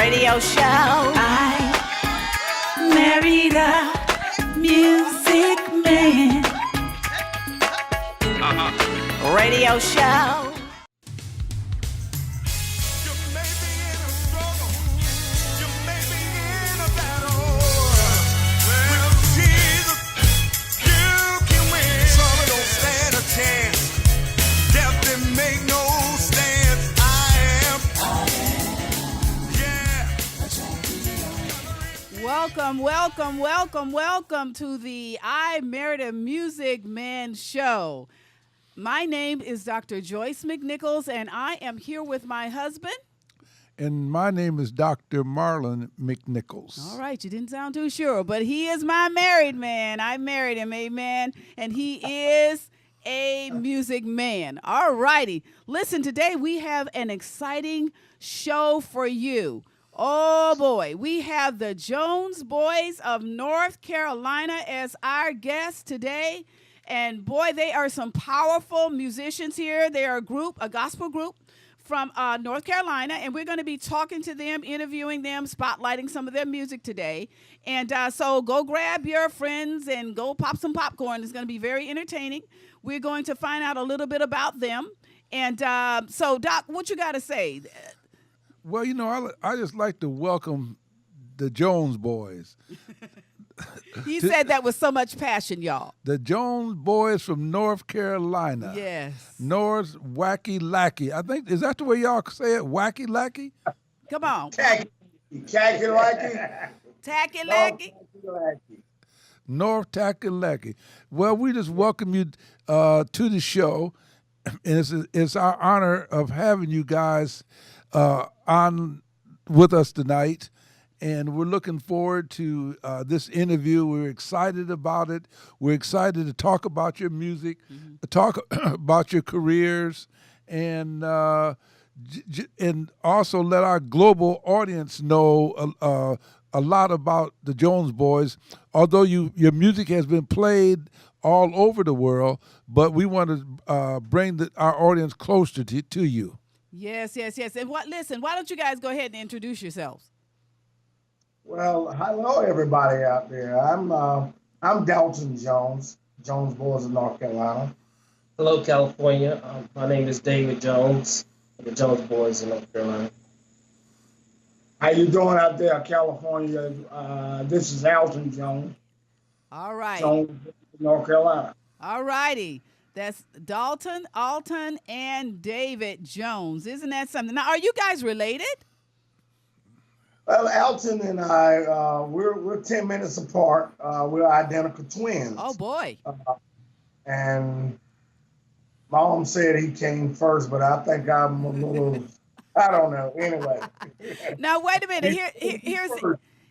radio show. I married a music man. Radio show. Welcome to the I Married a Music Man show. My name is Dr. Joyce McNichols, and I am here with my husband. And my name is Dr. Marlin McNichols. All right, you didn't sound too sure, but he is my married man. I married him, amen, and he is a music man. All righty. Listen, today we have an exciting show for you. Oh, boy. We have the Jones Boys of North Carolina as our guests today. And, boy, they are some powerful musicians here. They are a gospel group from North Carolina. And we're going to be talking to them, interviewing them, spotlighting some of their music today. And so go grab your friends and go pop some popcorn. It's going to be very entertaining. We're going to find out a little bit about them. And so, Doc, what you got to say? Well, I just like to welcome the Jones Boys. He said that with so much passion, y'all. The Jones Boys from North Carolina. Yes. North Wacky Lackey. I think, is that the way y'all say it? Wacky Lackey? Come on. Tacky Lackey. Tacky Lackey. North Tacky Lackey. Well, we just welcome you to the show. And it's our honor of having you guys on with us tonight, and we're looking forward to this interview. We're excited about it. We're excited to talk about your music, talk about your careers, and also let our global audience know a lot about the Jones Boys. Although your music has been played all over the world, but we want to bring our audience closer to you. Yes. And listen, why don't you guys go ahead and introduce yourselves? Well, hello everybody out there. I'm Dalton Jones Boys of North Carolina. Hello, California. My name is David Jones of the Jones Boys of North Carolina. How you doing out there, California? This is Alton Jones. All right. Jones, North Carolina. All righty. That's Dalton, Alton, and David Jones. Isn't that something? Now, are you guys related? Well, Alton and I, we're 10 minutes apart. We're identical twins. Oh, boy. And Mom said he came first, but I think I'm a little, I don't know. Anyway. Now, wait a minute.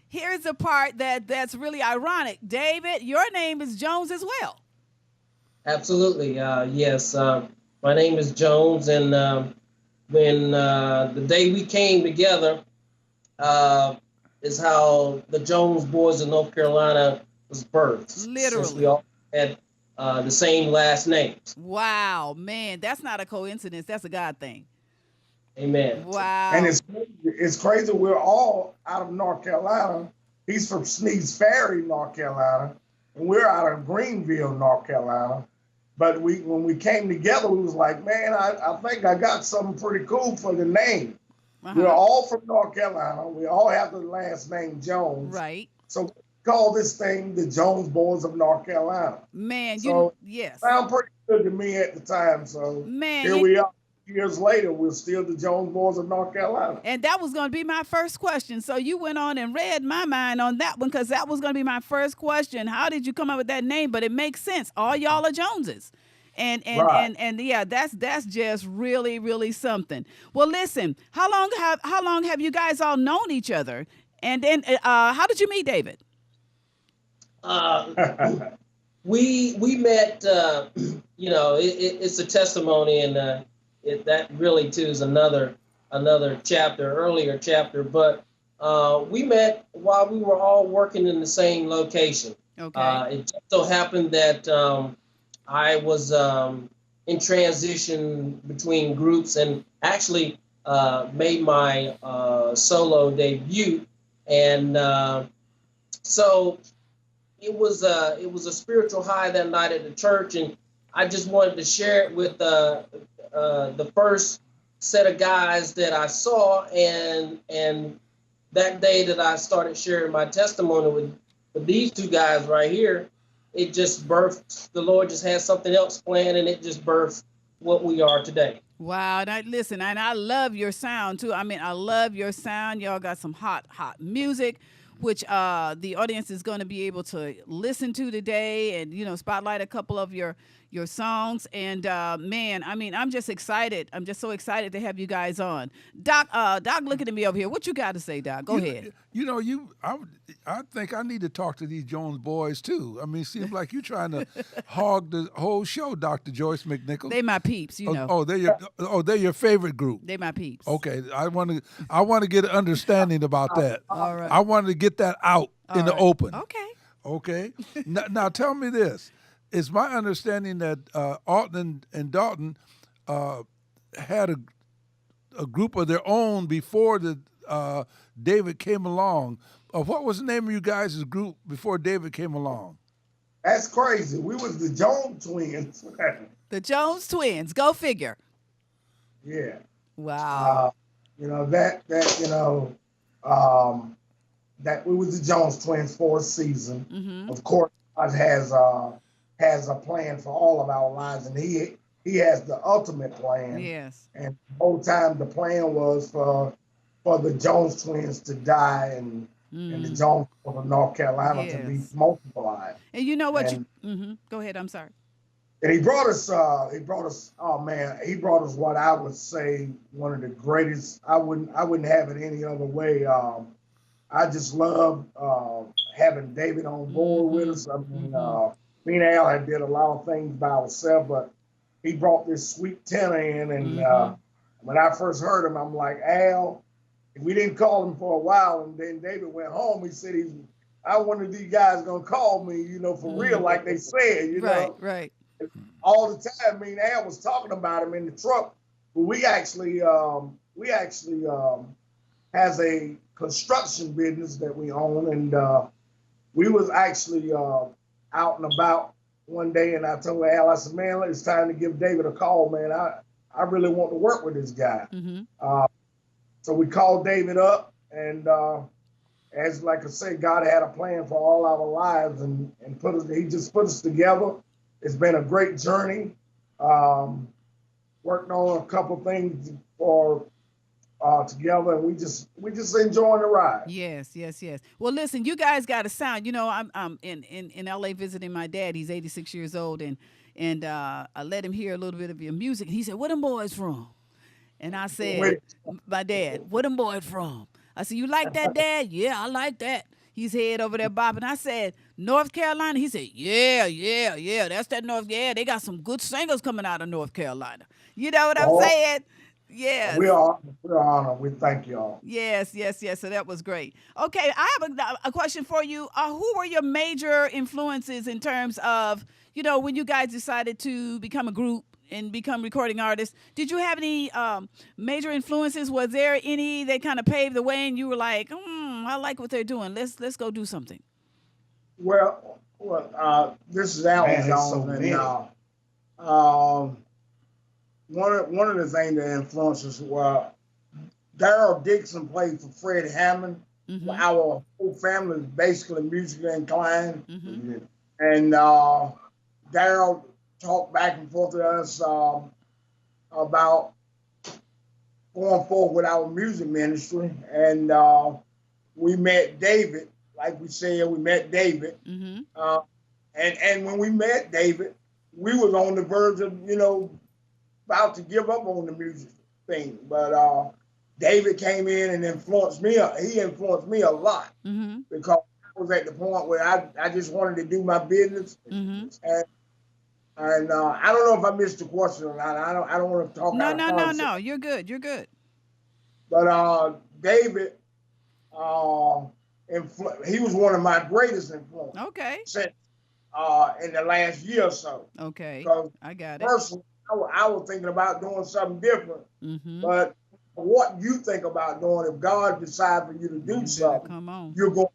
Here's the part that's really ironic. David, your name is Jones as well. Absolutely. Yes. My name is Jones, and when the day we came together is how the Jones Boys of North Carolina was birthed. Literally. Since we all had the same last names. Wow, man, that's not a coincidence. That's a God thing. Amen. Wow. And it's crazy. We're all out of North Carolina. He's from Sneads Ferry, North Carolina, and we're out of Greenville, North Carolina. But when we came together, we was like, man, I think I got something pretty cool for the name. Uh-huh. We're all from North Carolina. We all have the last name Jones. Right. So we call this thing the Jones Boys of North Carolina. Man, yes. Sound pretty good to me at the time. So here we are. Years later, we're still the Jones Boys of North Carolina. And that was going to be my first question. So you went on and read my mind on that one, because that was going to be my first question. How did you come up with that name? But it makes sense. All y'all are Joneses. And yeah, that's just really, really something. Well, listen, how long have you guys all known each other? And then how did you meet David? We met, it's a testimony, and that really too is another earlier chapter. But we met while we were all working in the same location. Okay. It just so happened that I was in transition between groups, and actually made my solo debut, and so it was a spiritual high that night at the church, and I just wanted to share it with the first set of guys that I saw, and that day that I started sharing my testimony with these two guys right here, it just birthed. The Lord just had something else planned, and it just birthed what we are today. Wow. And listen, and I love your sound too. I mean, I love your sound. Y'all got some hot music, which the audience is going to be able to listen to today, and spotlight a couple of your songs. And man, I mean, I'm just excited. I'm just so excited to have you guys on. Doc, looking at me over here. What you got to say, Doc? Go ahead. I think I need to talk to these Jones boys too. I mean, it seems like you're trying to hog the whole show, Dr. Joyce McNichols. They my peeps, know. Oh, they're your favorite group. They my peeps. Okay, I want to get an understanding about that. All right. I wanted to get that out in the open. Okay. Now tell me this. It's my understanding that Alton and Dalton had a group of their own before David came along. What was the name of you guys' group before David came along? That's crazy. We was the Jones twins. The Jones twins. Go figure. Yeah. Wow. That we was the Jones twins for a season. Mm-hmm. Of course, God has a plan for all of our lives, and he has the ultimate plan. Yes. And the whole time the plan was for the Jones twins to die and the Jones of North Carolina to be multiplied. And you know what? Go ahead. I'm sorry. And he brought us what I would say one of the greatest. I wouldn't have it any other way. I just love having David on board with us. I mean, me and Al had did a lot of things by ourselves, but he brought this sweet tenor in, and when I first heard him, I'm like, Al, we didn't call him for a while, and then David went home. He said, I wonder if these guys gonna call me, for real, like they said, Right. All the time. I mean, Al was talking about him in the truck, but we actually has a construction business that we own, and we was actually out and about one day, and I told Al, I said, man, it's time to give David a call, man. I really want to work with this guy. So we called David up, and as like I said, God had a plan for all our lives, and he just put us together. It's been a great journey. Worked on a couple things for together, and we just enjoying the ride. Yes. Well, listen, you guys got a sound. I'm in LA visiting my dad. He's 86 years old, and I let him hear a little bit of your music. He said, "Where them boys from?" And I said, "My dad, where them boys from?" I said, "You like that, Dad?" "Yeah, I like that." He's head over there bopping. I said, "North Carolina?" He said, Yeah. That's that North. Yeah, they got some good singers coming out of North Carolina. You know what I'm saying? Yes. We're honored. We thank y'all. Yes. So that was great. Okay, I have a question for you. Who were your major influences in terms of, when you guys decided to become a group and become recording artists? Did you have any major influences? Was there any that kind of paved the way and you were like, I like what they're doing. Let's go do something? Well, this is Alton Dalton, and one of the things that influenced us was Daryl Dixon played for Fred Hammond. Our whole family is basically musically inclined, and Daryl talked back and forth with us about going forward with our music ministry, and we met David. Like we said, we met David, and when we met David, we was on the verge of about to give up on the music thing, but David came in and influenced me. He influenced me a lot because I was at the point where I just wanted to do my business, and I don't know if I missed the question or not. I don't want to talk. No. You're good. But David, he was one of my greatest influences. Okay. Since in the last year or so. Okay. I got it. Personally, I was thinking about doing something different, but what you think about doing, if God decides for you to do something, come on. you're going.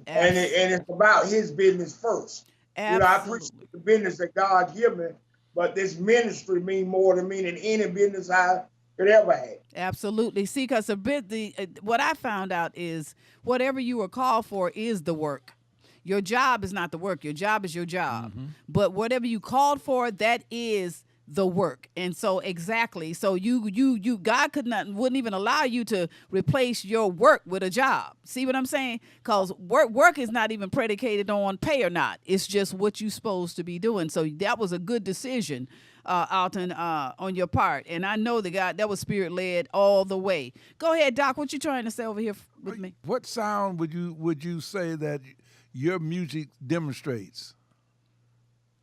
And Abs- it's about His business first. You know, I Absolutely. appreciate the business that God give me, but this ministry mean more to me than any business I could ever have. Absolutely. See, because what I found out is whatever you were called for is the work. Your job is not the work. Your job is your job. But whatever you called for, that is the work. And so exactly. So you God wouldn't even allow you to replace your work with a job. See what I'm saying? Because work is not even predicated on pay or not. It's just what you're supposed to be doing. So that was a good decision, Alton, on your part. And I know that was spirit led all the way. Go ahead, Doc. What you trying to say over here with me? What sound would you say that your music demonstrates?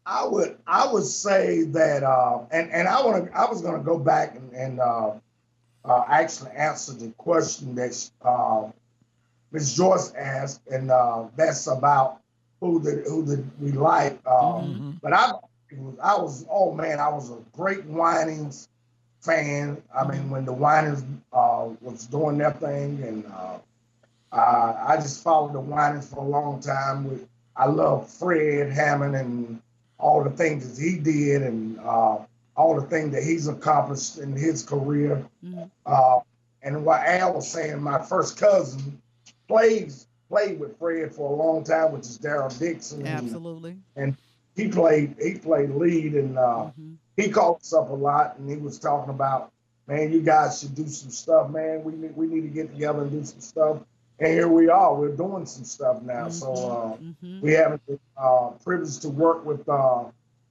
I would say that, and I was gonna go back and actually answer the question that Ms. Joyce asked, and that's about who did we like. But I was a great Winans fan. I mean, when the Winans was doing their thing, and I just followed the Winans for a long time. I love Fred Hammond and all the things that he did, and all the things that he's accomplished in his career. And what Al was saying, my first cousin played with Fred for a long time, which is Daryl Dixon. Absolutely. And he played lead, and he called us up a lot, and he was talking about, man, you guys should do some stuff, man. We need to get together and do some stuff. And here we are. We're doing some stuff now. So we have the privilege to work with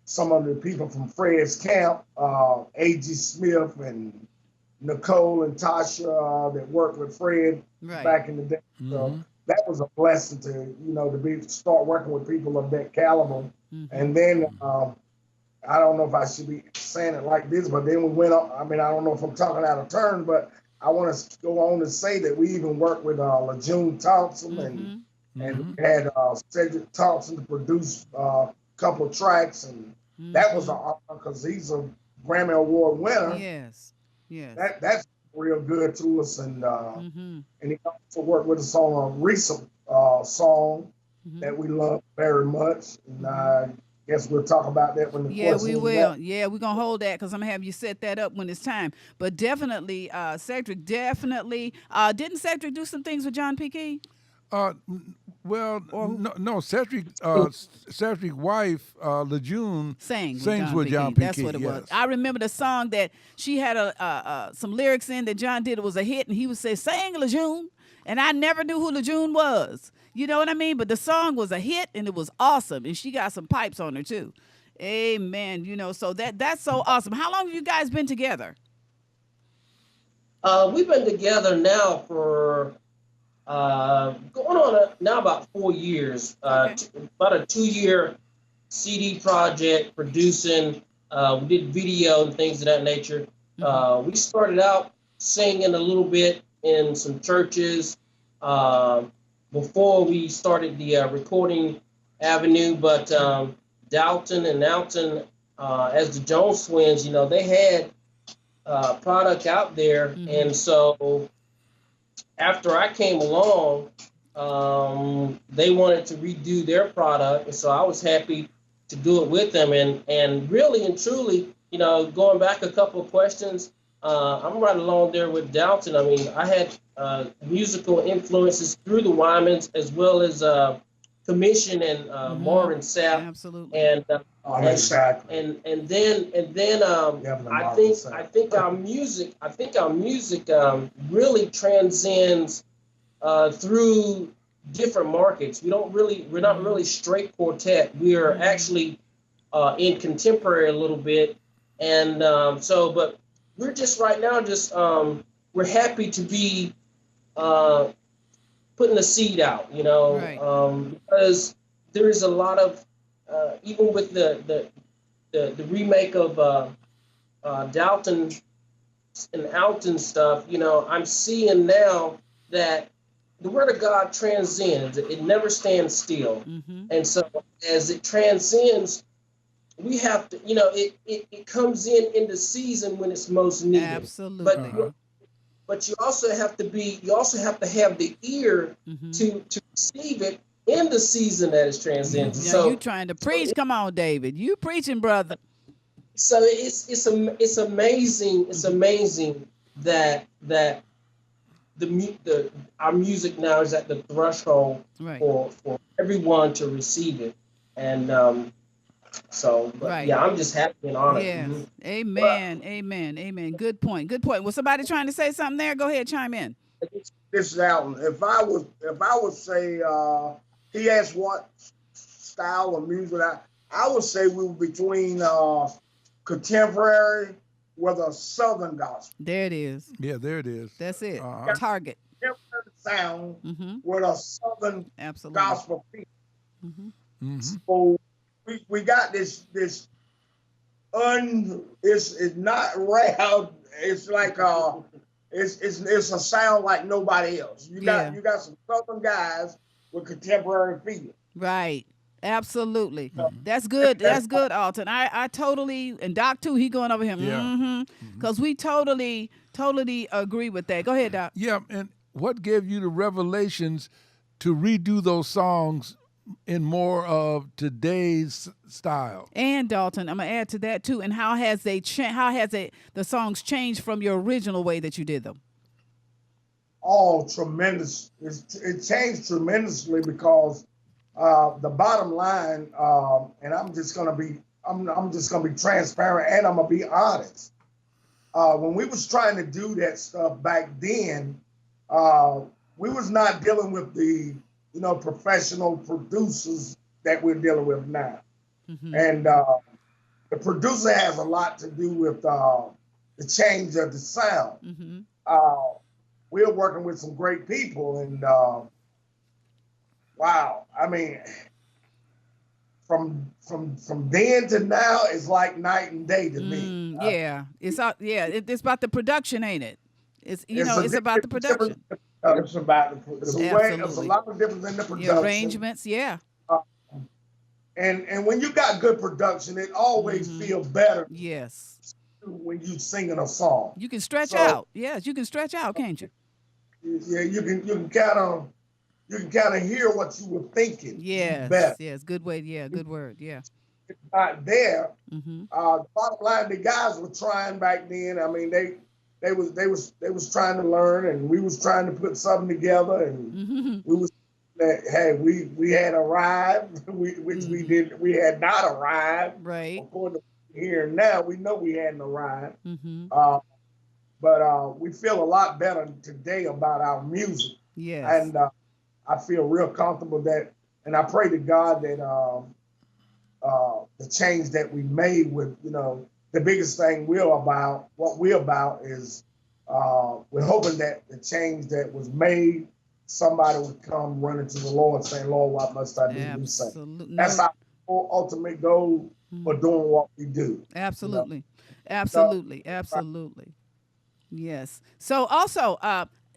some of the people from Fred's camp, A.G. Smith and Nicole and Tasha that worked with Fred back in the day. So that was a blessing to start working with people of that caliber. And then I don't know if I should be saying it like this, but then we went up. I mean, I don't know if I'm talking out of turn, but I want to go on to say that we even worked with LaJune Thompson and we had Cedric Thompson to produce a couple of tracks, and that was an honor because he's a Grammy Award winner. Yes. That's real good to us, and he also worked with us on a recent song that we love very much, and I guess we'll talk about that when the we will. Yeah, we're going to hold that because I'm going to have you set that up when it's time. But definitely, Cedric, didn't Cedric do some things with John P. Key? No. Cedric's wife, LaJune, sings with John P. That's Key, what it yes. was. I remember the song that she had some lyrics in that John did. It was a hit, and he would say, "Sing LaJune," and I never knew who LaJune was. You know what I mean? But the song was a hit, and it was awesome, and she got some pipes on her too. Amen. So that's so awesome. How long have you guys been together? We've been together now for going on now about 4 years. About a 2-year CD project, producing. We did video and things of that nature. We started out singing a little bit in some churches before we started the recording avenue. But Dalton and Alton, as the Jones twins, they had product out there, and so after I came along, they wanted to redo their product, and so I was happy to do it with them. And really and truly, going back a couple of questions, I'm right along there with Dalton. I mean, I had musical influences through the Wymans, as well as Commission and Marlin Sapp. Absolutely. And exactly. and then I think our music really transcends through different markets. We're not really straight quartet. We are actually in contemporary a little bit, and but we're just right now we're happy to be putting the seed out, because there is a lot of even with the remake of Dalton and Alton stuff, I'm seeing now that the Word of God transcends. It never stands still. And so as it transcends, we have to, it comes in the season when it's most needed. Absolutely. But you also have to have the ear to receive it in the season that it's transcending. Now So you trying to preach? Come on, David. You preaching, brother. so it's amazing. It's amazing that our music now is at the threshold Right. for everyone to receive it. And Right. yeah, I'm just happy and honored. Yes. Mhm. Amen. Amen. Amen. Good point. Good point. Was somebody trying to say something there? Go ahead, chime in. This is Alton. If I would say, he asked what style of music, I would say we were between contemporary with a southern gospel. There it is. Yeah, there it is. That's it. Uh-huh. Target. Contemporary sound Mm-hmm. with a southern Absolutely. gospel feel. Mm-hmm. Mm-hmm. So we got this it's not round. It's like it's a sound like nobody else. You got some southern guys with contemporary feel. Right. Absolutely. That's good. That's good, Alton. I totally, and Doc too, he going over here. Yeah. Because we totally agree with that. Go ahead, Doc. Yeah, and what gave you the revelations to redo those songs in more of today's style? And Dalton, I'm gonna add to that too. And how has the songs changed from your original way that you did them? Oh, tremendous! It changed tremendously because the bottom line, and I'm just gonna be transparent, and I'm gonna be honest. When we was trying to do that stuff back then, we was not dealing with the professional producers that we're dealing with now. Mm-hmm. And the producer has a lot to do with the change of the sound. Mm-hmm. We're working with some great people, and wow, I mean, from then to now, it's like night and day to me. Yeah, it's about the production, ain't it? It's about the production. It's about the way. There's a lot of difference in the production. The arrangements, yeah. And when you got good production, it always feels better. Yes. When you singing a song, you can stretch out. Yes, you can stretch out, can't you? Yeah, you can kind of hear what you were thinking. Yes. Better. Yes. Good way. Yeah. Good word. Yeah. It's not there. Mm-hmm. Bottom line, the guys were trying back then. I mean, they was trying to learn, and we was trying to put something together, and we was hey, we had arrived, which we did. We had not arrived. Right. According to here now, we know we hadn't arrived. Mm-hmm. But we feel a lot better today about our music. Yes. And I feel real comfortable that, and I pray to God that the change that we made with, the biggest thing what we're about is we're hoping that the change that was made, somebody would come running to the Lord saying, Lord, what must I do to be saved? That's our ultimate goal for doing what we do. Absolutely. Absolutely. Absolutely. Yes. So also,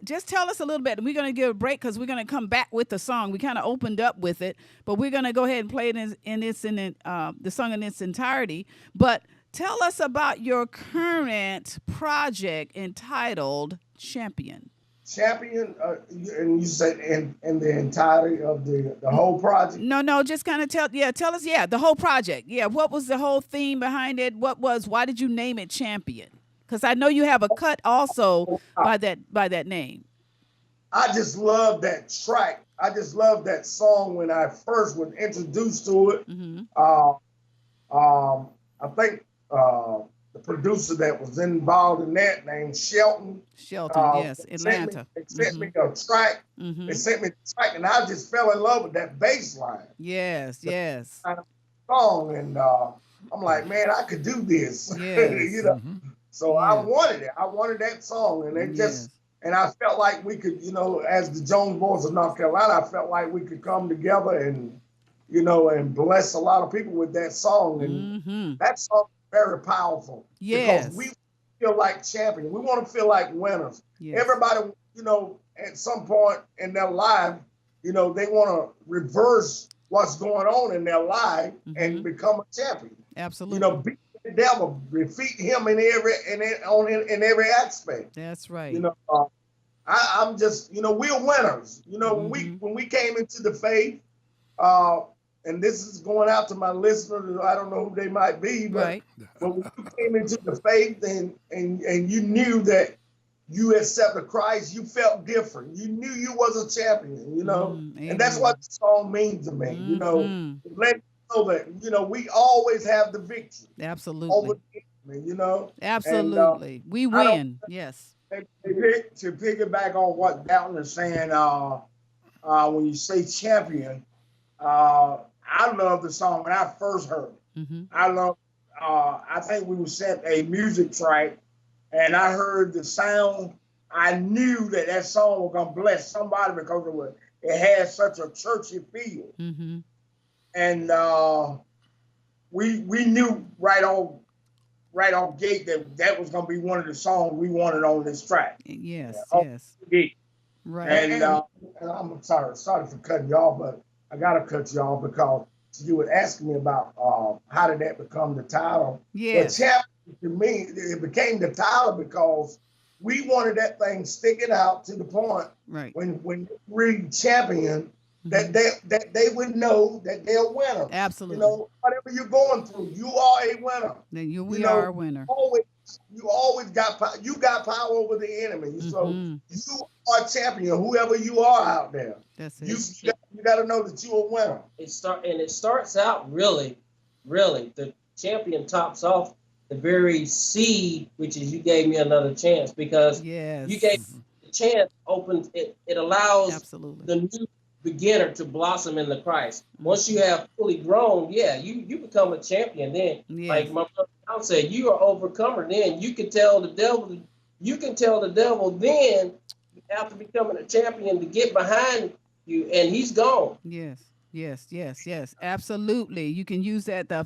just tell us a little bit, and we're going to give a break because we're going to come back with the song. We kind of opened up with it, but we're going to go ahead and play it the song in its entirety. But tell us about your current project entitled Champion. Champion, and you said in the entirety of the whole project? No, just kind of tell us, the whole project. Yeah, what was the whole theme behind it? Why did you name it Champion? Because I know you have a cut also by that name. I just love that track. I just love that song when I first was introduced to it. Mm-hmm. I think the producer that was involved in that named Shelton. Yes, Atlanta. They sent me a track. Mm-hmm. They sent me the track, and I just fell in love with that bass line. Yes. Song, and I'm like, man, I could do this. Yes. So I wanted it. I wanted that song, and and I felt like we could, as the Jones Boys of North Carolina, I felt like we could come together and, and bless a lot of people with that song. And that song is very powerful. Yes. Because we feel like champions. We want to feel like winners. Yes. Everybody, at some point in their life, they want to reverse what's going on in their life and become a champion. Absolutely. You know, beat the devil, defeat him in every aspect. That's right. You know, I'm just, you know, we're winners. You know, when we came into the faith, and this is going out to my listeners, I don't know who they might be, but when you came into the faith and you knew that you accepted Christ, you felt different. You knew you was a champion, you know, and that's what the song means to me. You know, let you know that, you know, we always have the victory. Absolutely. Over the enemy, you know. Absolutely. And, we win. Yes. To piggyback on what Dalton is saying, when you say champion, I love the song when I first heard it. I love. I think we were sent a music track, and I heard the sound. I knew that song was gonna bless somebody because it had such a churchy feel, and we knew right on gate that was gonna be one of the songs we wanted on this track. Yes, yes. Right. And I'm sorry for cutting y'all, but I gotta cut y'all because you were asking me about how did that become the title. Yes. The champion, to me, it became the title because we wanted that thing sticking out to the point when you read champion that they would know that they're a winner. Absolutely. You know, whatever you're going through, you are a winner. Then we are a winner. You always got power over the enemy. So you are a champion, whoever you are out there. That's it. You got to know that you're a winner. It starts out really, the champion tops off the very seed, which is you gave me another chance because you gave the chance opens it allows the new beginner to blossom in the Christ. Once you have fully grown, you become a champion. Then, like my brother said, you are overcomer. Then you can tell the devil. Then after becoming a champion to get behind you, and he's gone. Yes. Absolutely. You can use that. You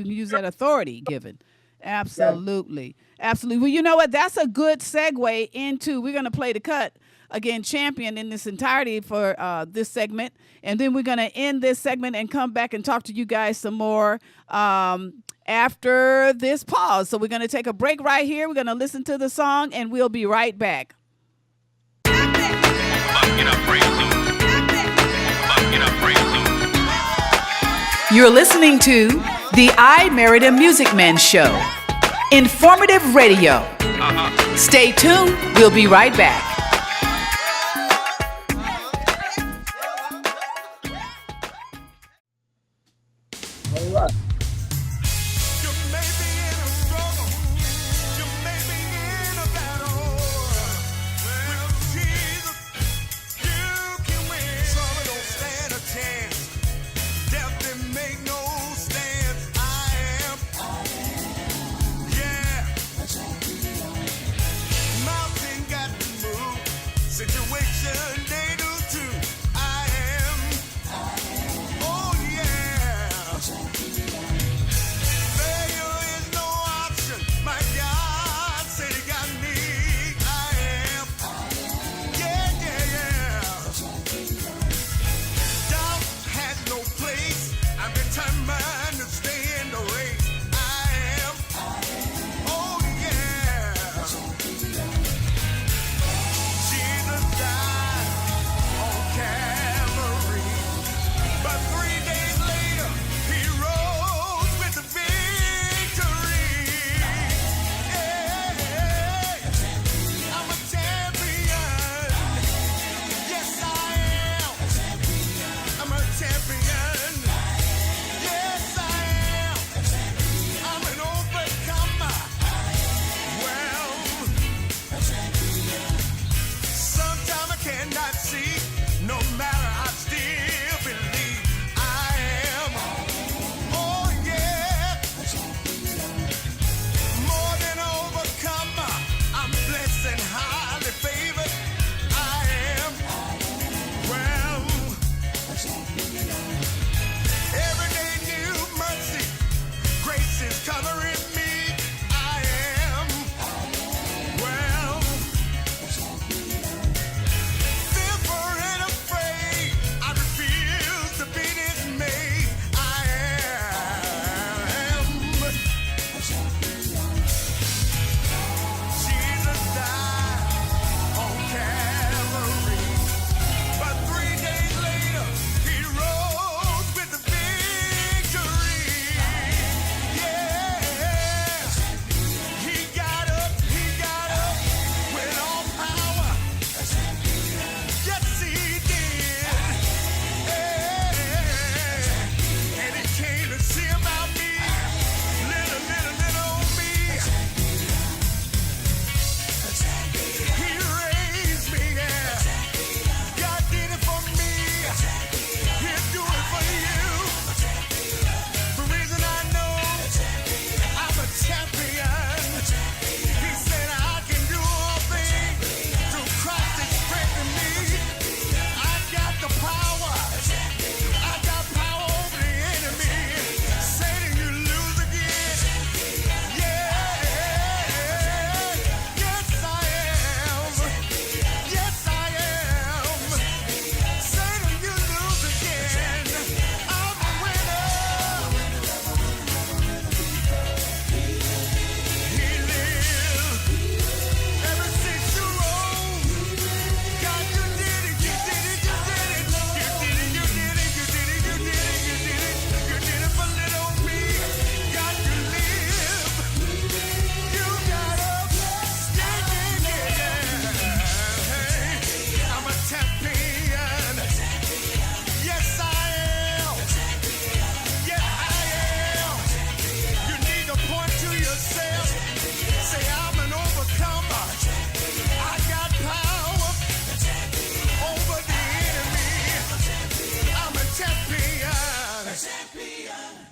can use that authority given. Absolutely. Well, you know what? That's a good segue into. We're going to play the cut again, champion in this entirety for this segment, and then we're going to end this segment and come back and talk to you guys some more after this pause. So we're going to take a break right here. We're going to listen to the song, and we'll be right back. You're listening to the I Married a Music Man Show. Informative radio. Stay tuned. We'll be right back. All right. Champion. Yes,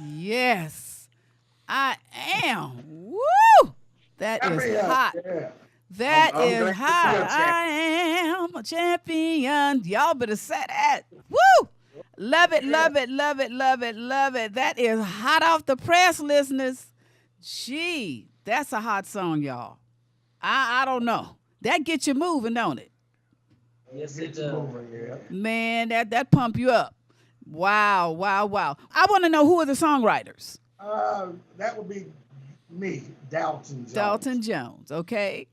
Yes, I am. Woo! That is hot. Yeah. That I'm is glad hot. you're a champion. I am a champion. Y'all better say that. Woo! Love it, love it, love it, love it, love it. That is hot off the press, listeners. Gee, that's a hot song, y'all. I don't know. That gets you moving, don't it? Yes, it It's does. moving, yeah. Man, that pump you up. Wow, wow, wow. I want to know, who are the songwriters? That would be me, Dalton Jones. Dalton Jones, okay.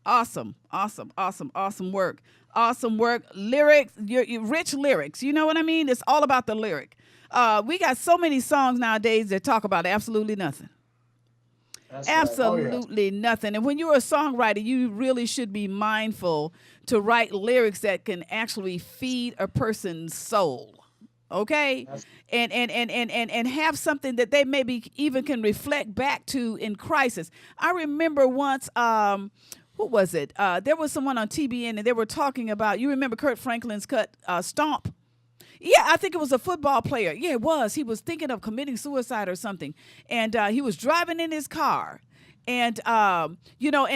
Awesome, awesome, awesome, awesome work. Awesome work. Lyrics, you're rich lyrics. You know what I mean? It's all about the lyric. We got so many songs nowadays that talk about absolutely nothing. That's right. Absolutely nothing. And when you're a songwriter, you really should be mindful to write lyrics that can actually feed a person's soul. Okay? And have something that they maybe even can reflect back to in crisis. I remember once, who was it? There was someone on TBN and they were talking about, you remember Kurt Franklin's cut, Stomp? Yeah, I think it was a football player. Yeah, it was. He was thinking of committing suicide or something. And he was driving in his car. And, and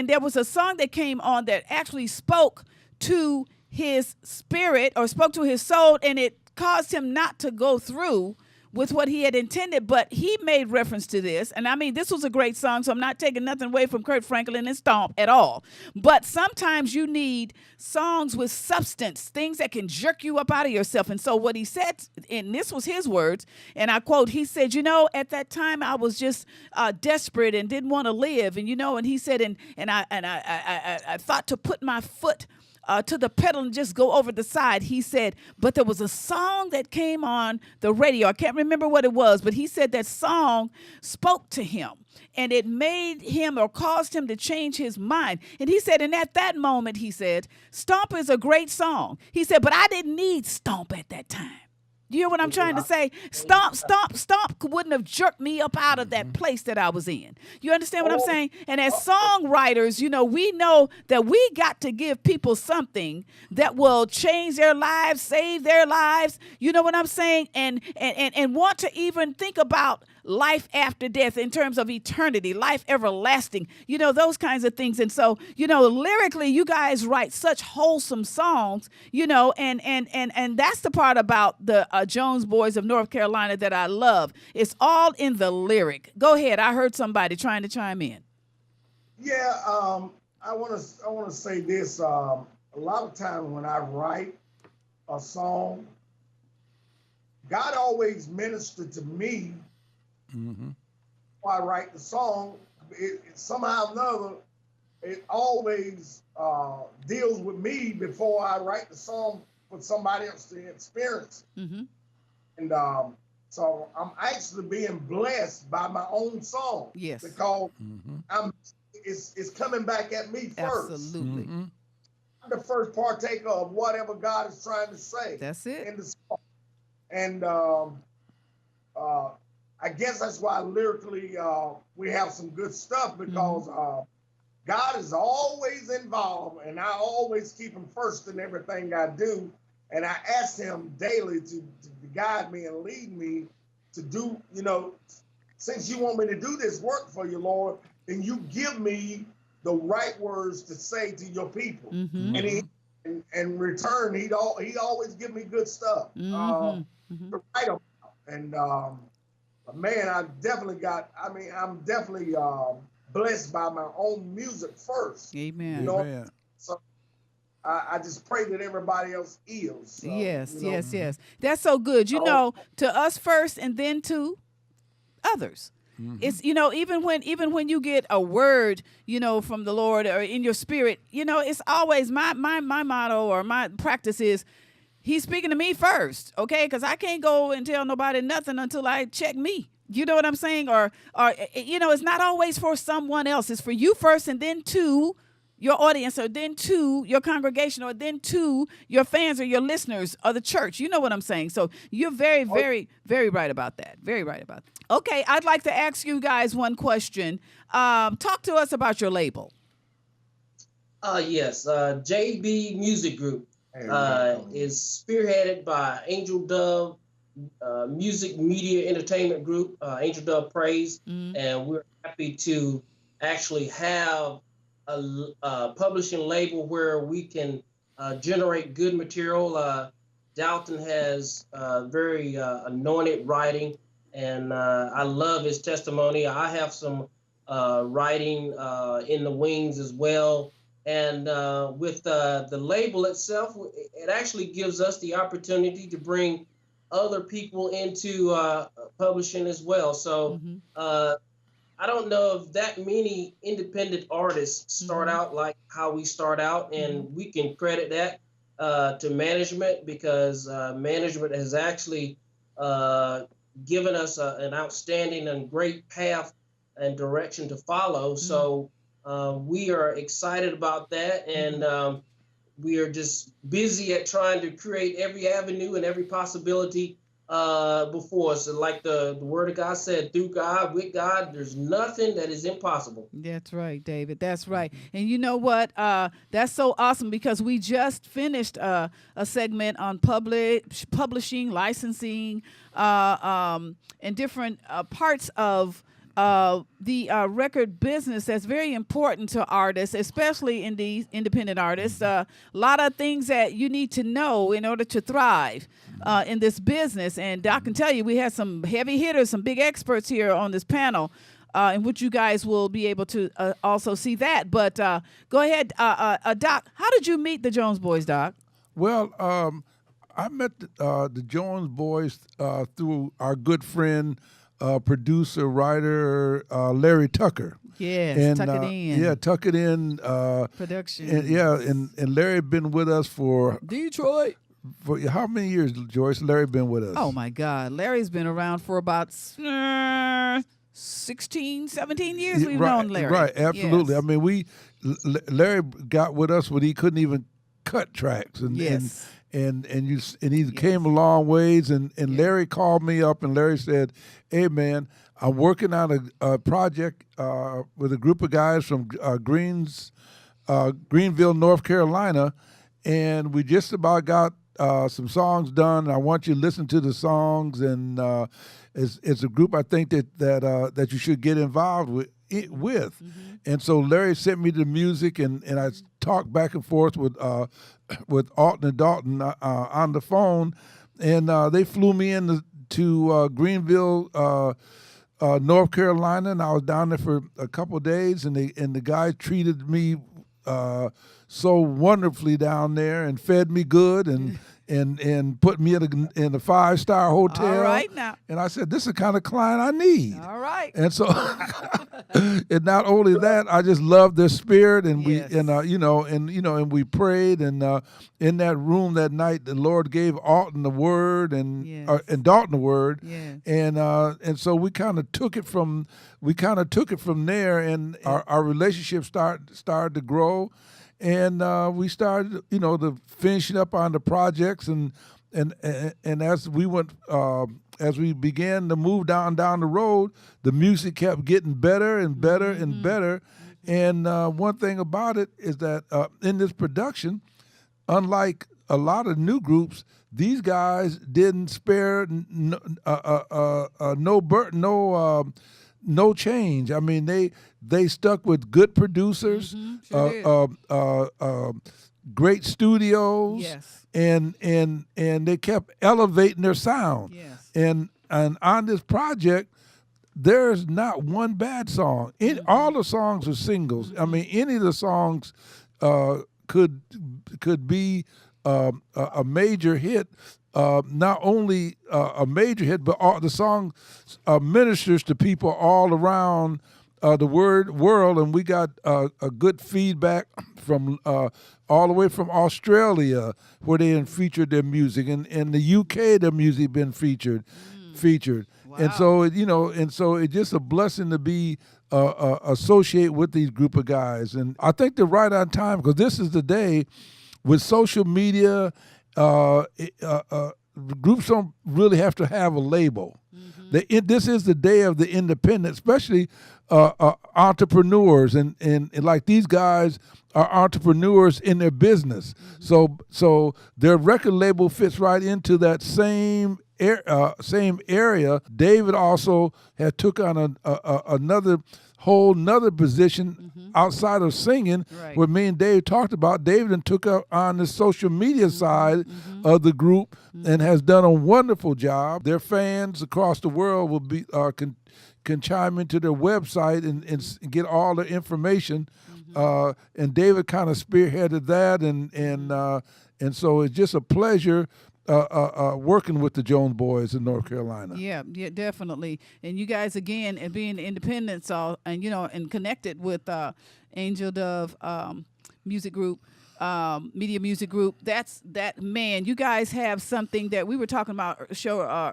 there was a song that came on that actually spoke to his spirit or spoke to his soul, and it caused him not to go through with what he had intended, but he made reference to this. And I mean, this was a great song, so I'm not taking nothing away from Kurt Franklin and Stomp at all. But sometimes you need songs with substance, things that can jerk you up out of yourself. And so what he said, and this was his words, and I quote, he said, at that time I was just desperate and didn't want to live. And, and he said, and I thought to put my foot to the pedal and just go over the side. He said, but there was a song that came on the radio. I can't remember what it was, but he said that song spoke to him and it made him or caused him to change his mind. And he said, and at that moment, he said, Stomp is a great song. He said, but I didn't need Stomp at that time. You hear what I'm trying to say? Stomp wouldn't have jerked me up out of that place that I was in. You understand what I'm saying? And as songwriters, we know that we got to give people something that will change their lives, save their lives. You know what I'm saying? And want to even think about life after death in terms of eternity, life everlasting, those kinds of things. And so, lyrically, you guys write such wholesome songs, and that's the part about the Jones Boys of North Carolina that I love. It's all in the lyric. Go ahead. I heard somebody trying to chime in. Yeah, I want to say this. A lot of times when I write a song, God always ministered to me. Mm-hmm. Before I write the song, it somehow or another, it always deals with me before I write the song for somebody else to experience. Mm-hmm. And so I'm actually being blessed by my own song. Yes. Because it's coming back at me first. Absolutely. Mm-hmm. I'm the first partaker of whatever God is trying to say. That's it. In the song. And I guess that's why lyrically we have some good stuff, because God is always involved, and I always keep him first in everything I do. And I ask him daily to guide me and lead me to do, since you want me to do this work for you, Lord, then you give me the right words to say to your people. Mm-hmm. And in return, he'd always give me good stuff to write about. And man, I'm definitely blessed by my own music first. Amen. Amen. So I just pray that everybody else is. So, yes. That's so good. To us first and then to others. Mm-hmm. It's, even when you get a word, from the Lord or in your spirit, it's always my motto or my practice is, he's speaking to me first, okay? Because I can't go and tell nobody nothing until I check me. You know what I'm saying? Or it's not always for someone else. It's for you first, and then to your audience, or then to your congregation, or then to your fans or your listeners or the church. You know what I'm saying? So you're very, very, very right about that. Very right about that. Okay, I'd like to ask you guys one question. Talk to us about your label. Yes, JB Music Group is spearheaded by Angel Dove music media entertainment group, Angel Dove Praise, and we're happy to actually have a publishing label where we can generate good material. Dalton has very anointed writing, and I love his testimony. I have some writing in the wings as well. And with the label itself, it actually gives us the opportunity to bring other people into publishing as well. So I don't know if that many independent artists start out like how we start out, and we can credit that to management, because management has actually given us an outstanding and great path and direction to follow. So we are excited about that, and we are just busy at trying to create every avenue and every possibility before us. And like the word of God said, through God, with God, there's nothing that is impossible. That's right, David. That's right. And you know what? That's so awesome, because we just finished a segment on publishing, licensing, and different parts of the record business that's very important to artists, especially in these independent artists. A lot of things that you need to know in order to thrive in this business. And I can tell you, we had some heavy hitters, some big experts here on this panel, in which you guys will be able to also see that. But go ahead, Doc. How did you meet the Jones Boys, Doc? Well, I met the Jones Boys through our good friend, producer, writer, Larry Tucker. Yes, and, Tuck It In. Yeah, Tuck It In. Production. And Larry had been with us for Detroit. For how many years, Joyce? Larry been with us? Oh, my God. Larry's been around for about 16, 17 years we've known Larry. Right, absolutely. Yes. I mean, Larry got with us when he couldn't even cut tracks. And he came a long ways. And Larry called me up, and Larry said, "Hey, man, I'm working on a project with a group of guys from Greenville, North Carolina, and we just about got some songs done. I want you to listen to the songs, and it's a group I think that you should get involved with." And so Larry sent me the music, and I talked back and forth with Alton and Dalton on the phone, and they flew me to Greenville, North Carolina, and I was down there for a couple of days, and the guys treated me so wonderfully down there, and fed me good, and put me in a 5-star hotel. All right now. And I said, "This is the kind of client I need." All right. And so, and not only that, I just love their spirit, and Yes. and we prayed, and in that room that night, the Lord gave Alton the word, and Yes. and Dalton the word, Yes. and so we kind of took it from there, and our relationship started to grow. And we started, to finishing up on the projects, and as we went, as we began to move down the road, the music kept getting better and better and better. And one thing about it is that in this production, unlike a lot of new groups, these guys didn't spare no change. I mean, they stuck with good producers, great studios, Yes. and they kept elevating their sound. Yes. And on this project, there's not one bad song. All the songs are singles. I mean, any of the songs could be a major hit. Not only a major hit, but all the song ministers to people all around the world, and we got a good feedback from all the way from Australia, where they featured their music, and in the UK their music been featured. Wow. And so it's just a blessing to be associate with these group of guys, and I think they're right on time, because this is the day with social media. Groups don't really have to have a label. This is the day of the independent, especially entrepreneurs, and like these guys are entrepreneurs in their business. So their record label fits right into that same same area, David also had took on another position outside of singing, Right. where me and Dave talked about. David and took up on the social media side of the group and has done a wonderful job. Their fans across the world will be can chime into their website and get all the information. And David kind of spearheaded that, and so it's just a pleasure working with the Jones Boys in North Carolina. Yeah, definitely. And you guys again, and being independent, and connected with Angel Dove Music Group, Media Music Group. Man, you guys have something that we were talking about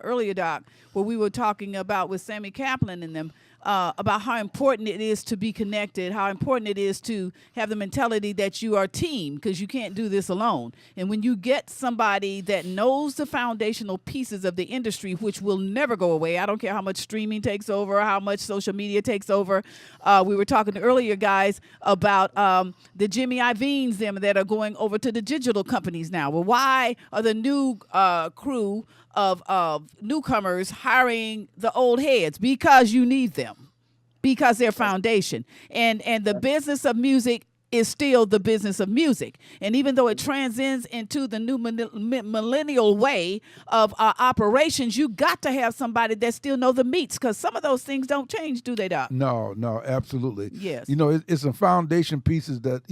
earlier, Doc, where we were talking about with Sammy Kaplan and them. About how important it is to be connected, how important it is to have the mentality that you are a team, because you can't do this alone. And when you get somebody that knows the foundational pieces of the industry, which will never go away, I don't care how much streaming takes over, how much social media takes over. We were talking earlier, guys, about the Jimmy Iovine's them that are going over to the digital companies now. Well, why are the new crew of newcomers hiring the old heads? Because you need them, because they're foundation, and the business of music is still the business of music. And even though it transcends into the new millennial way of operations, you got to have somebody that still know the meats, because some of those things don't change, do they, Doc? No, absolutely. Yes. It's some foundation pieces that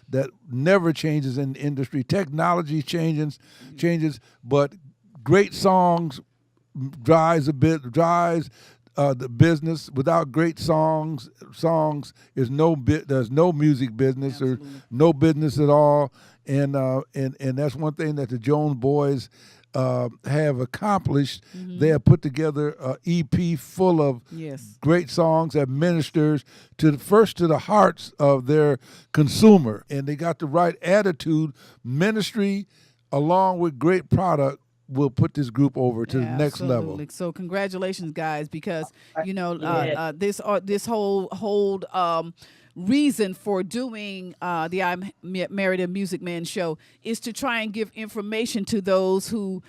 that never changes in the industry. Technology changes, but great songs drives the business. Without great songs is there's no music business. Absolutely. Or no business at all. And that's one thing that the Jones Boys have accomplished. They have put together an EP full of great songs that ministers to the hearts of their consumer, and they got the right attitude. Ministry along with great product will put this group over to the next level. So congratulations, guys, because this whole reason for doing the I'm Married a Music Man show is to try and give information to those who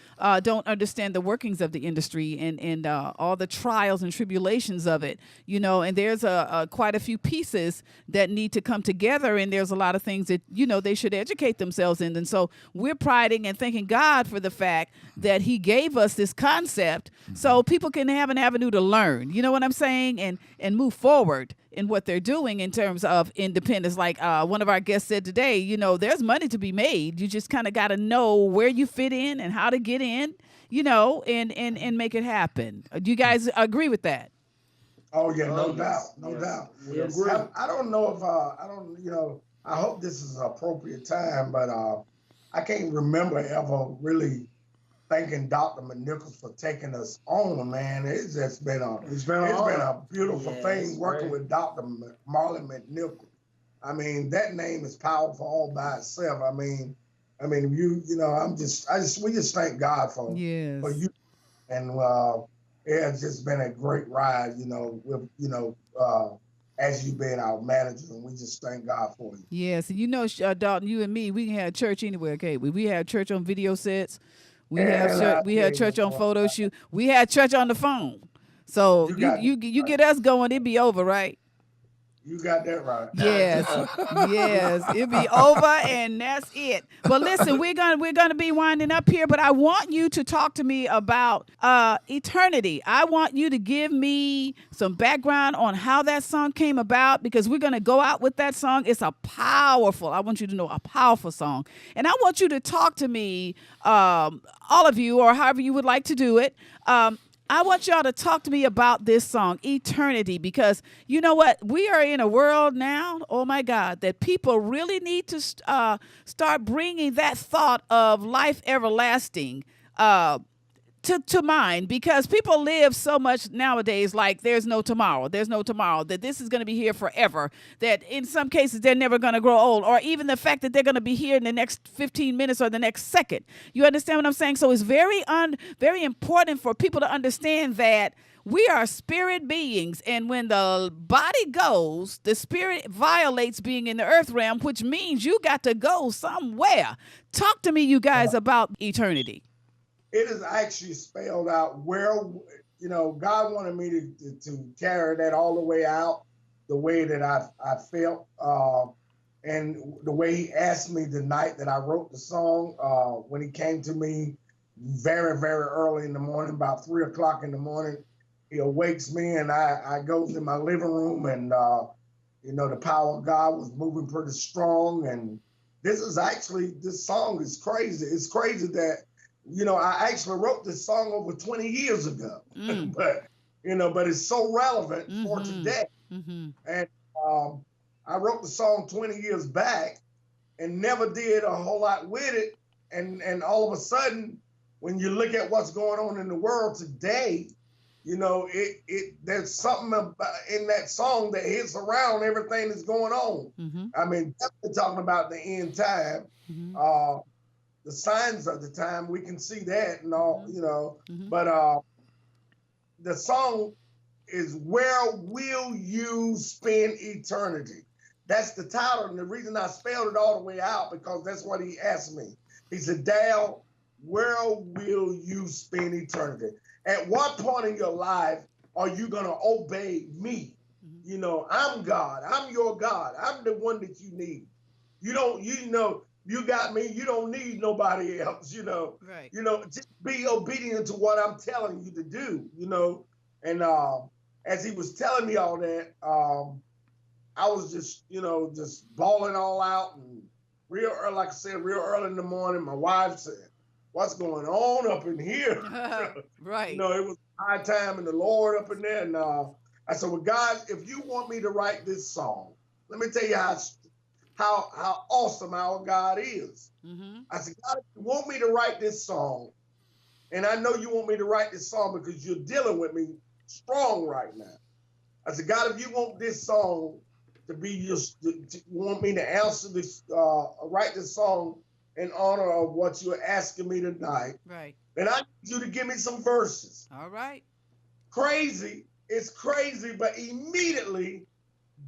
don't understand the workings of the industry and all the trials and tribulations of it, and there's quite a few pieces that need to come together, and there's a lot of things that they should educate themselves in. And so we're priding and thanking God for the fact that he gave us this concept so people can have an avenue to learn, you know what I'm saying, and move forward in what they're doing in terms of independence. Like one of our guests said today, there's money to be made. You just kind of got to know where you fit in and how to get in, and make it happen. Do you guys agree with that? Oh yeah, no doubt. Yes. I don't know if I hope this is an appropriate time, but I can't remember ever really thanking Dr. McNichols for taking us on, man. It's just been a beautiful thing working with Dr. Marlin McNichols. I mean, that name is powerful all by itself. We just thank God for you, and it has just been a great ride, as you being our manager, and we just thank God for you. Yes, and Dalton, you and me, we can have church anywhere, okay? We have church on video sets. We had church on photo shoot. We had church on the phone. So you get us going, it'd be over, right? You got that right. Yes, it'd be over, and that's it. But listen, we're gonna be winding up here. But I want you to talk to me about Eternity. I want you to give me some background on how that song came about, because we're gonna go out with that song. It's a powerful song, and I want you to talk to me, all of you, or however you would like to do it. I want y'all to talk to me about this song, Eternity, because you know what? We are in a world now, oh my God, that people really need to start bringing that thought of life everlasting to mind, because people live so much nowadays like there's no tomorrow, that this is going to be here forever, that in some cases they're never going to grow old, or even the fact that they're going to be here in the next 15 minutes or the next second. You understand what I'm saying? So it's very important for people to understand that we are spirit beings, and when the body goes, the spirit violates being in the earth realm, which means you got to go somewhere. Talk to me, you guys, about Eternity. It is actually spelled out where, God wanted me to carry that all the way out, the way that I felt, and the way he asked me the night that I wrote the song, when he came to me very, very early in the morning, about 3 o'clock in the morning. He awakes me, and I go to my living room, and the power of God was moving pretty strong. And this song is crazy. It's crazy that, I actually wrote this song over 20 years ago, but it's so relevant for today. And I wrote the song 20 years back and never did a whole lot with it. And all of a sudden, when you look at what's going on in the world today, there's something in that song that hits around everything that's going on. I mean, definitely talking about the end time, the signs of the time, we can see that and all, but the song is Where Will You Spend Eternity? That's the title, and the reason I spelled it all the way out, because that's what he asked me. He said, Dal, where will you spend eternity? At what point in your life are you going to obey me? I'm God. I'm your God. I'm the one that you need. You got me. You don't need nobody else, Right. Just be obedient to what I'm telling you to do, And as he was telling me all that, I was just bawling all out, and real early, like I said, real early in the morning, my wife said, what's going on up in here? Right. It was high time in the Lord up in there. And I said, well, God, if you want me to write this song, let me tell you how awesome our God is. I said, God, if you want me to write this song, and I know you want me to write this song because you're dealing with me strong right now. I said, God, if you want this song to be you want me to answer this, write this song in honor of what you're asking me tonight, right, then I need you to give me some verses. All right. Crazy. It's crazy, but immediately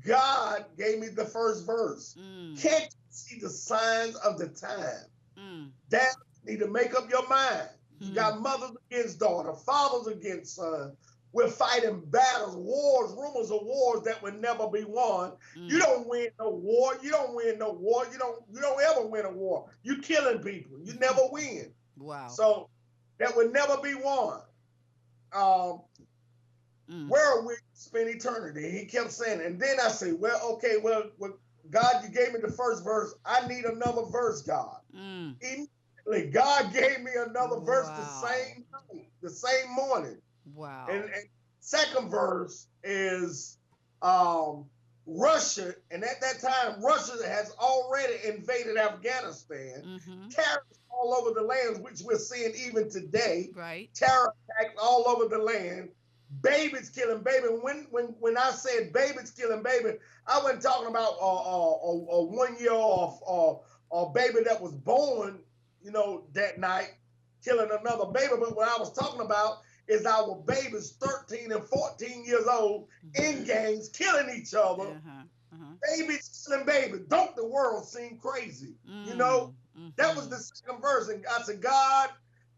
God gave me the first verse. Can't you see the signs of the time? Dad, you need to make up your mind. You got mothers against daughter, fathers against son. We're fighting battles, wars, rumors of wars that will never be won. You don't win no war. You don't win no war. You don't ever win a war. You killing people. You never win. Wow. So that would never be won. Where will we spend eternity? He kept saying it. And then I say, well, God, you gave me the first verse. I need another verse, God. Immediately, God gave me another verse the same night, the same morning. Wow. And second verse is Russia, and at that time, Russia has already invaded Afghanistan, terrorists all over the land, which we're seeing even today. Right. Terror attacks all over the land. Babies killing baby. When I said babies killing baby, I wasn't talking about a 1 year or baby that was born, that night killing another baby. But what I was talking about is our babies 13 and 14 years old in gangs killing each other. Babies killing babies. Don't the world seem crazy? That was the second verse. And I said, God,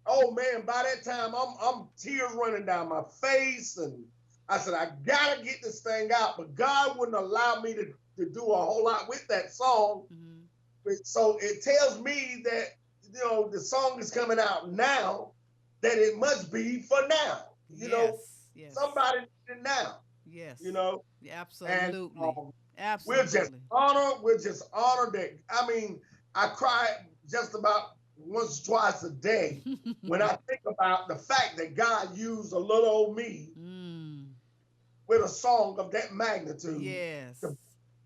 oh man, by that time I'm tears running down my face. And I said, I gotta get this thing out. But God wouldn't allow me to do a whole lot with that song. So it tells me that, the song is coming out now, that it must be for now. Yes. Somebody needs it now. Yes. Absolutely. And, Absolutely. We're just honored that. I mean, I cry just about once or twice a day when I think about the fact that God used a little old me with a song of that magnitude to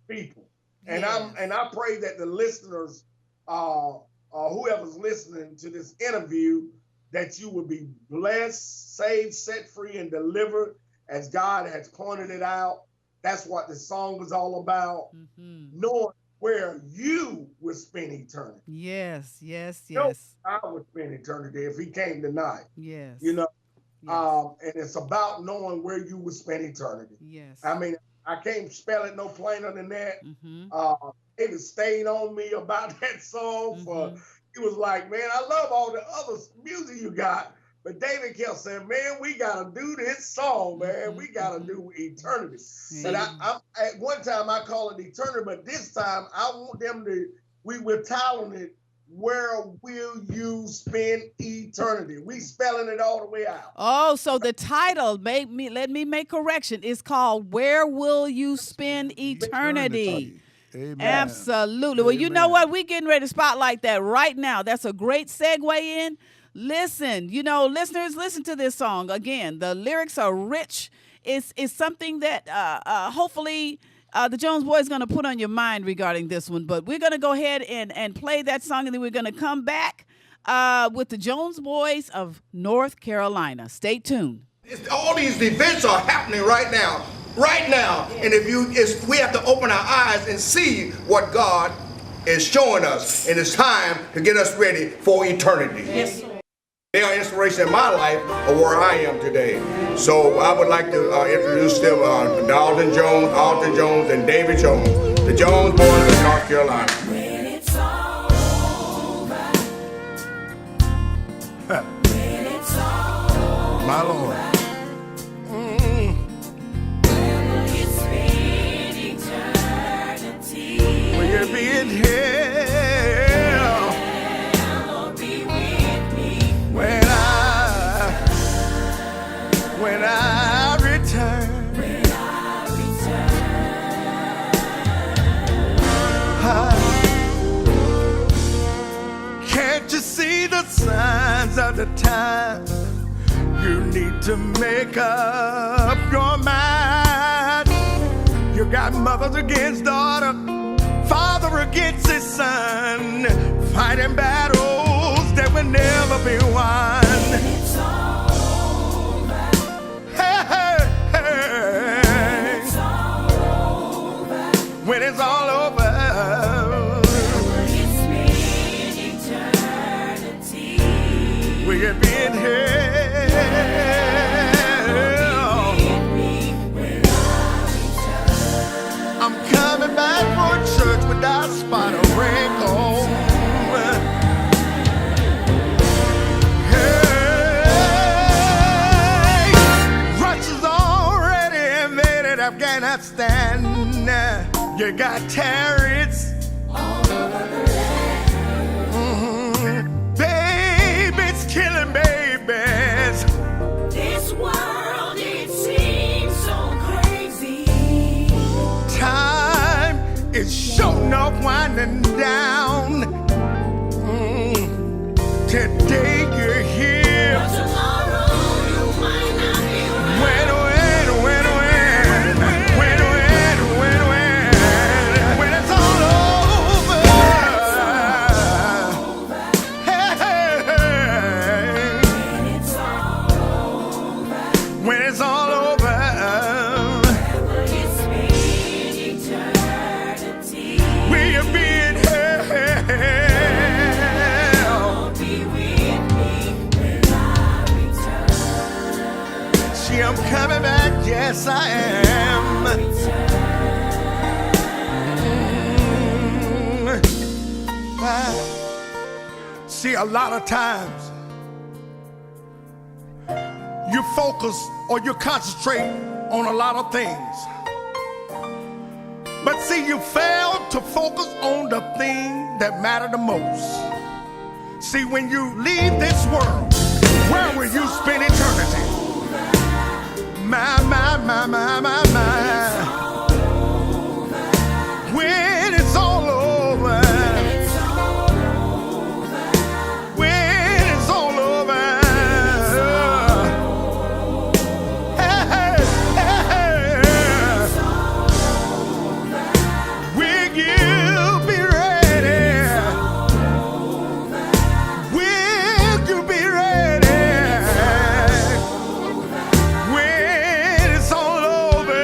people. And I pray that the listeners, whoever's listening to this interview, that you will be blessed, saved, set free, and delivered as God has pointed it out. That's what the song is all about, knowing where you will spend eternity. Yes. I would spend eternity if he came tonight. Yes. And it's about knowing where you will spend eternity. Yes. I mean, I can't spell it no plainer than that. It was staying on me about that song for he was like, man, I love all the other music you got. But David kept saying, man, we got to do this song, man. We got to do Eternity. But at one time I call it Eternity, but this time I want them to, we're titling it, Where Will You Spend Eternity? We spelling it all the way out. Oh, so the title, let me make correction, is called Where Will You Spend Eternity? Amen. Absolutely. Well, you know what? We're getting ready to spotlight that right now. That's a great segue in. Listen, listeners, listen to this song. Again, the lyrics are rich. It's something that hopefully the Jones Boys going to put on your mind regarding this one. But we're going to go ahead and play that song, and then we're going to come back with the Jones Boys of North Carolina. Stay tuned. All these events are happening right now. And we have to open our eyes and see what God is showing us. And it's time to get us ready for eternity. Yes. They are inspiration in my life of where I am today. So I would like to introduce them, Alton Jones, and David Jones, the Jones Boys of North Carolina. When it's all over, when it's all over, My Lord. where will you spend eternity? Will you be in here Lord, be with me. when I return? When I return, Can't you see the signs of the time? You need to make up your mind. You got mothers against daughter, father against his son, fighting battles that will never be won. it's all over, Hey, hey, hey. it's all over. When it's all over, Will you spend eternity? will you be in hell? With me when I return. I'm coming back for church without spot or wrinkle. Hey, Russia's already invaded Afghanistan. You got terrorists. Babies killing babies. This world, it seems so crazy. Time is sure enough winding down. Today you're here. Tomorrow, you might not be around. When it's all over. Hey, hey, hey. When it's all over. Will you spend eternity? Will you be in hell? Be with me when I return. See, I'm coming back, yes I am. See, a lot of times you focus or you concentrate on a lot of things. But see, you fail to focus on the thing that matters the most. See, when you leave this world, where will you spend eternity? My. When it's all over. When it's all over. Hey, hey, hey. Will you be ready? Will you be ready? When it's all over.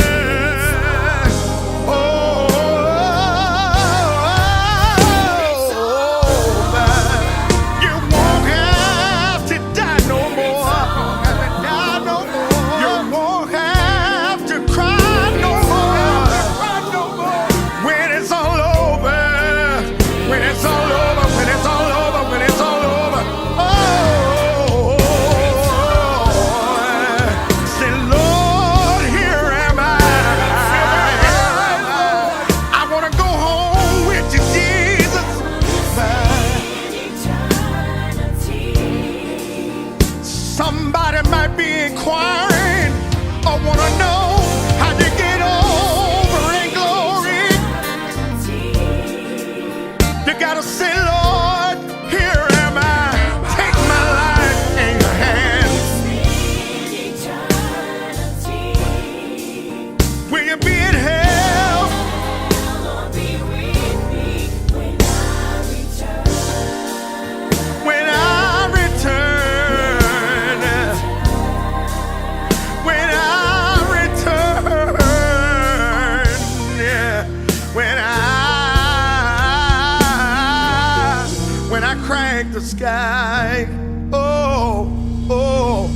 the sky. Oh, oh,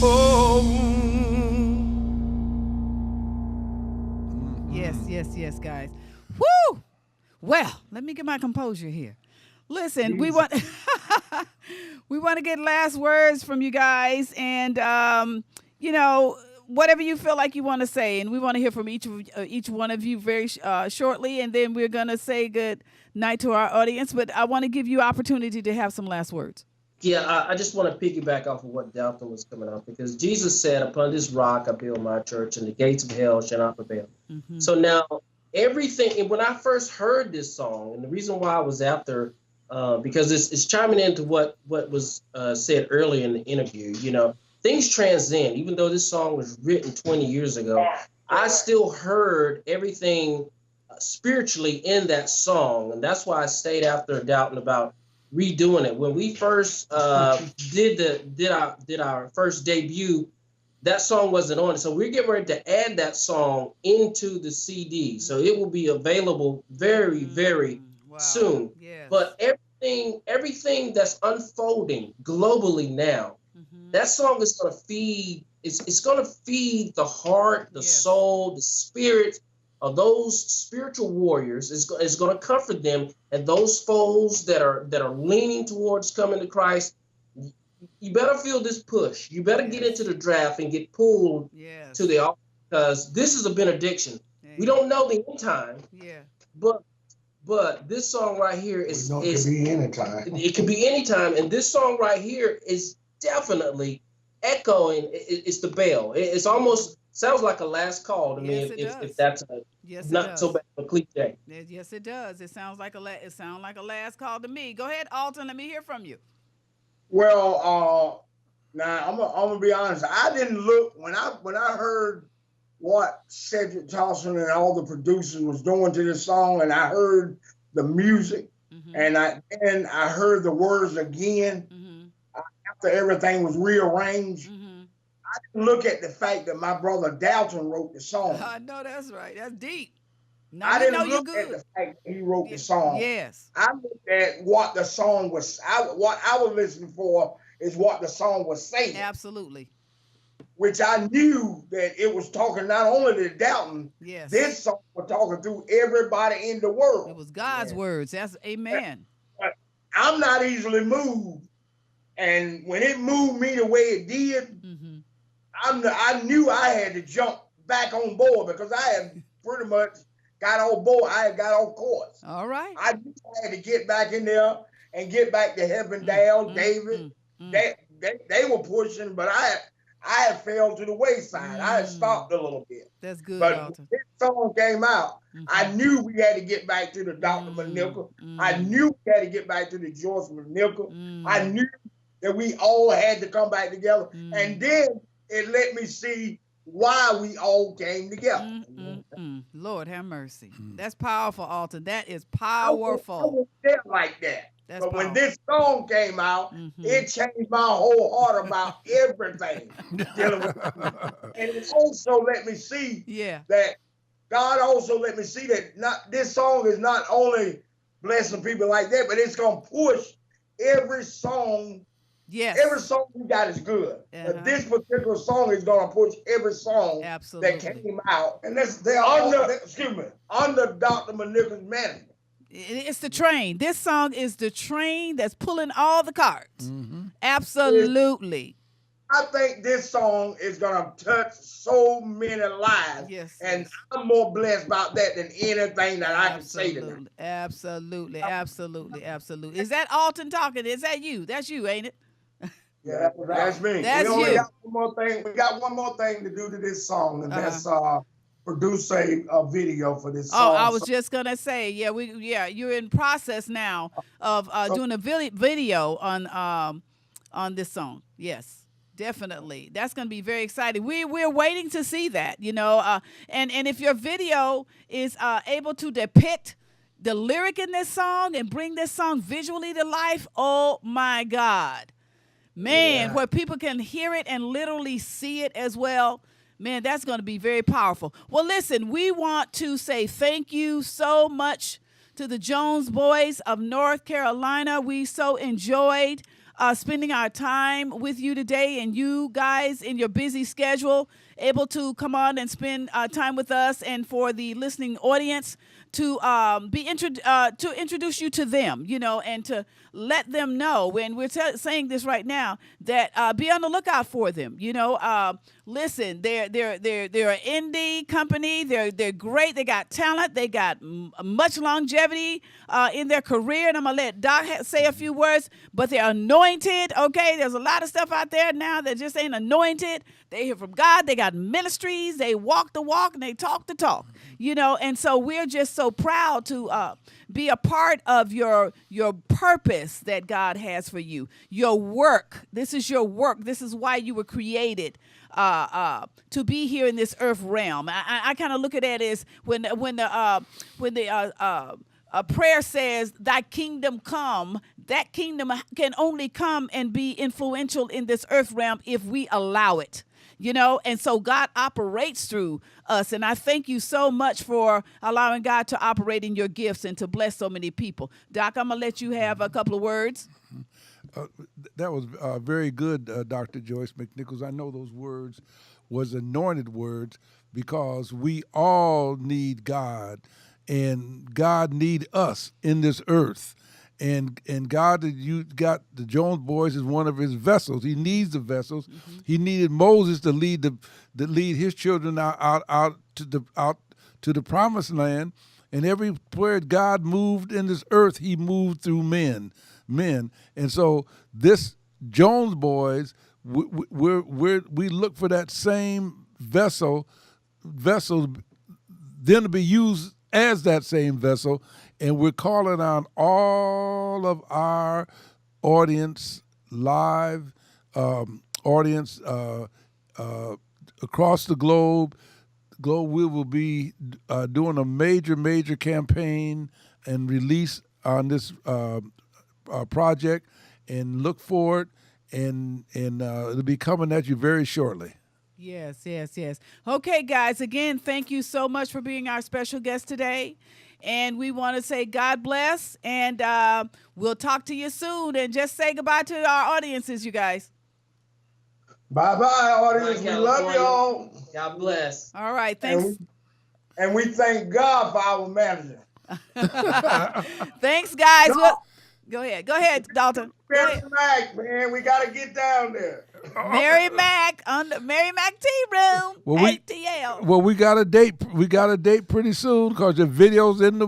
oh. Yes, guys. Woo! Well, let me get my composure here. Listen, we want we want to get last words from you guys, and whatever you feel like you want to say, and we want to hear from each one of you very shortly, and then we're gonna say good night to our audience. But I want to give you opportunity to have some last words. Yeah, I just want to piggyback off of what Dalton was coming off, because Jesus said, "Upon this rock I build my church, and the gates of hell shall not prevail." Mm-hmm. So now everything, and when I first heard this song, and the reason why I was after, because it's chiming into what was said earlier in the interview. Things transcend. Even though this song was written 20 years ago, I still heard everything spiritually in that song, and that's why I stayed after Dalton about redoing it. When we first did our first debut, that song wasn't on it. So we're getting ready to add that song into the CD. So it will be available very, very soon. Yes. But everything that's unfolding globally now, that song is going to feed, it's going to feed the heart, the soul, the spirit of those spiritual warriors. It's going to comfort them, and those foes that are leaning towards coming to Christ. You better feel this push. You better get into the draft and get pulled to the altar, because this is a benediction. We don't know the end time, but this song right here It could be any time. It could be any time, and this song right here is definitely echoing. It's the bell. It's almost sounds like a last call to me. If that's not so bad of a cliche. Yes, it does. It sounds like a last call to me. Go ahead, Alton. Let me hear from you. Well, now I'm gonna be honest. I didn't look when I heard what Cedric Thompson and all the producers was doing to this song, and I heard the music, and I heard the words again after everything was rearranged. I didn't look at the fact that my brother Dalton wrote the song. I know that's right. That's deep. I didn't look at the fact that he wrote the song. Yes. I looked at what the song was. What I was listening for is what the song was saying. Absolutely. Which I knew that it was talking not only to Dalton. Yes. This song was talking to everybody in the world. It was God's words. That's amen. But I'm not easily moved, and when it moved me the way it did, I knew I had to jump back on board, because I had pretty much got on board. I had got on course. All right. I knew I had to get back in there and get back to helping Dale, David. They were pushing, but I had fell to the wayside. I had stopped a little bit. That's good, But Alton. when this song came out, I knew we had to get back to the Dr. McNichols. I knew we had to get back to the George McNichols. I knew that we all had to come back together. And then it let me see why we all came together. Lord have mercy. That's powerful, Alton. That is powerful. I was there like that. That's but when powerful. this song came out, it changed my whole heart about everything dealing with me. And it also let me see that God also let me see that this song is not only blessing people like that, but it's gonna push every song. Yes. Every song we got is good. But this particular song is gonna push every song that came out. And under Dr. McNichols' management. It's the train. This song is the train that's pulling all the carts. Absolutely. I think this song is going to touch so many lives. Yes. And I'm more blessed about that than anything that I can say to them. Absolutely. Is that Alton talking? Is that you? That's you, ain't it? Yeah, that's me. That's we only you. got one more thing. We got one more thing to do to this song, and that's produce a video for this song. Oh, I was just gonna say, you're in process now of doing a video on this song. Yes, definitely. That's gonna be very exciting. We're waiting to see that, and if your video is able to depict the lyric in this song and bring this song visually to life, oh my God, man, where people can hear it and literally see it as well. Man, that's going to be very powerful. Well, listen, we want to say thank you so much to the Jones Boys of North Carolina. We so enjoyed spending our time with you today, and you guys in your busy schedule able to come on and spend time with us, and for the listening audience to to introduce you to them, and to let them know, when we're saying this right now, that be on the lookout for them. Listen, they're an indie company. They're great. They got talent. They got much longevity in their career. And I'm gonna let Doc say a few words. But they're anointed. Okay, there's a lot of stuff out there now that just ain't anointed. They hear from God. They got ministries. They walk the walk and they talk the talk. And so we're just so proud to be a part of your purpose that God has for you. Your work. This is your work. This is why you were created to be here in this earth realm. I kind of look at it as when the prayer says, "Thy kingdom come." That kingdom can only come and be influential in this earth realm if we allow it. And so God operates through us. And I thank you so much for allowing God to operate in your gifts and to bless so many people. Doc, I'm going to let you have a couple of words. That was very good, Dr. Joyce McNichols. I know those words was anointed words because we all need God, and God need us in this earth. And God, you got the Jones Boys as one of his vessels. He needs the vessels. Mm-hmm. He needed Moses to lead his children out to the promised land. And everywhere God moved in this earth, he moved through men. And so this Jones Boys, we look for that same vessel then to be used as that same vessel. And we're calling on all of our audience, live audience across the globe. We will be doing a major campaign and release on this project, and look for it, and it'll be coming at you very shortly. Yes. Okay, guys, again, thank you so much for being our special guest today. And we want to say God bless, and we'll talk to you soon. And just say goodbye to our audiences, you guys. Bye-bye, audience. We love y'all. God bless. All right, thanks. And we thank God for our manager. Thanks, guys. Go ahead, Dalton. Mary Mac, man, we got to get down there. Mary Mac on the Mary Mac Tea Room. ATL. Well, we got a date. We got a date pretty soon because the video's in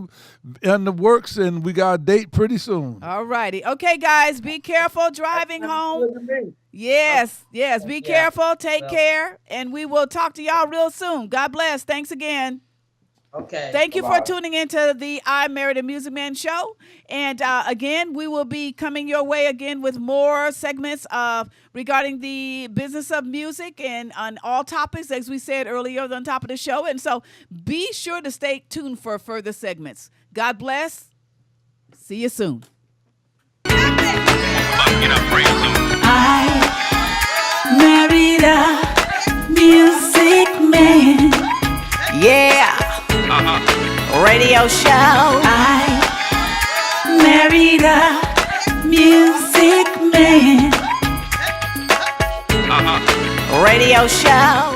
the works, and we got a date pretty soon. All righty. Okay, guys, be careful driving home. Yes. Be careful. Take care, and we will talk to y'all real soon. God bless. Thanks again. Okay. Thank you for tuning into the I Married a Music Man show. And again, we will be coming your way again with more segments regarding the business of music and on all topics, as we said earlier on top of the show. And so be sure to stay tuned for further segments. God bless. See you soon. I married a music man. Yeah. Radio show. I married a music man. Radio show.